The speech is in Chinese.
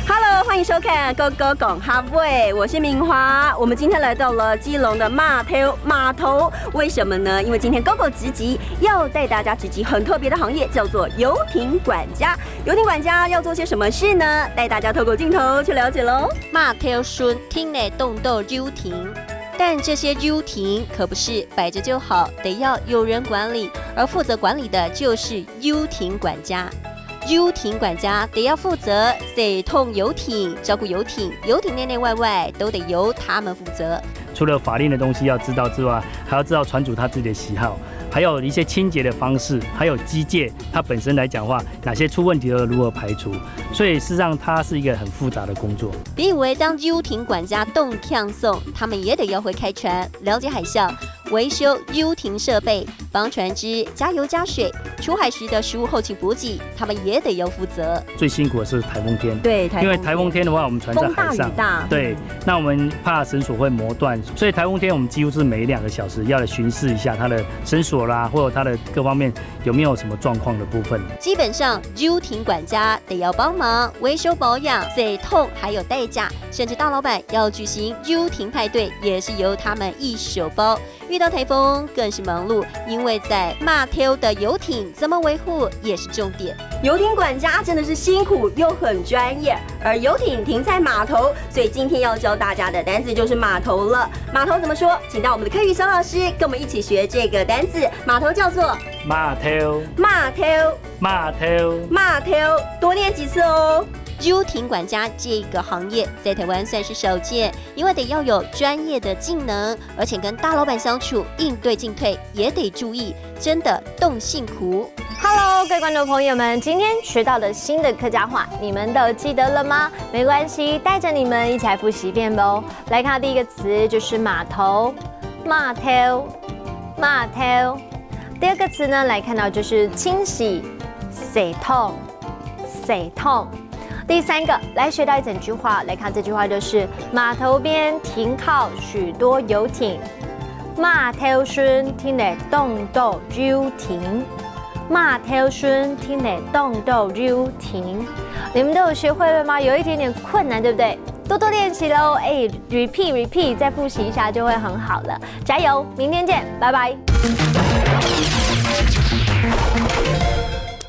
Hello， 欢迎收看《Go Go 讲哈喂》，我是明华。我们今天来到了基隆的码头，为什么呢？因为今天 Go Go 直击要带大家直击很特别的行业，叫做游艇管家。游艇管家要做些什么事呢？带大家透过镜头去了解喽。码头顺艇内动到游艇，但这些游艇可不是摆着就好，得要有人管理，而负责管理的就是游艇管家。游艇管家得要负责协同游艇，照顾游艇，游艇内内外外都得由他们负责。除了法令的东西要知道之外，还要知道船主他自己的喜好，还有一些清洁的方式，还有机械它本身来讲的话，哪些出问题了如何排除，所以事实上它是一个很复杂的工作。别以为当游艇管家动呛送，他们也得要会开船，了解海象，维修游艇设备，帮船只加油加水，出海时的食物后勤补给，他们也得要负责。最辛苦的是台风天，对，因为台风天的话，我们船在海上，风大雨大，对，那我们怕绳索会磨断，所以台风天我们几乎是每2个小时要来巡视一下它的绳索啦，或者它的各方面有没有什么状况的部分。基本上游艇管家得要帮忙维修保养、协同，还有代驾，甚至大老板要举行游艇派对，也是由他们一手包。遇到台风更是忙碌，因为在码头的游艇怎么维护也是重点。游艇管家真的是辛苦又很专业，而游艇停在码头，所以今天要教大家的单字就是码头了。码头怎么说？请到我们的客语小老师跟我们一起学这个单字。码头叫做码头，码头，码头，码头，多念几次哦。游艇管家这个行业在台湾算是少见，因为得要有专业的技能，而且跟大老板相处应对进退也得注意，真的动辛苦。Hello， 各位观众朋友们，今天学到的新的客家话，你们都记得了吗？没关系，带着你们一起来复习一遍吧。来看第一个词就是码头，码头，码头。第二个词呢，来看到就是清洗，洗桶，洗桶。第三个，来学到一整句话，来看这句话就是码头边停靠许多游艇，码头顺停来动到游艇，码头顺停来动到游艇。你们都有学会了吗？有一点点困难，对不对？多多练习喽，repeat， 再复习一下就会很好了。加油，明天见，拜拜。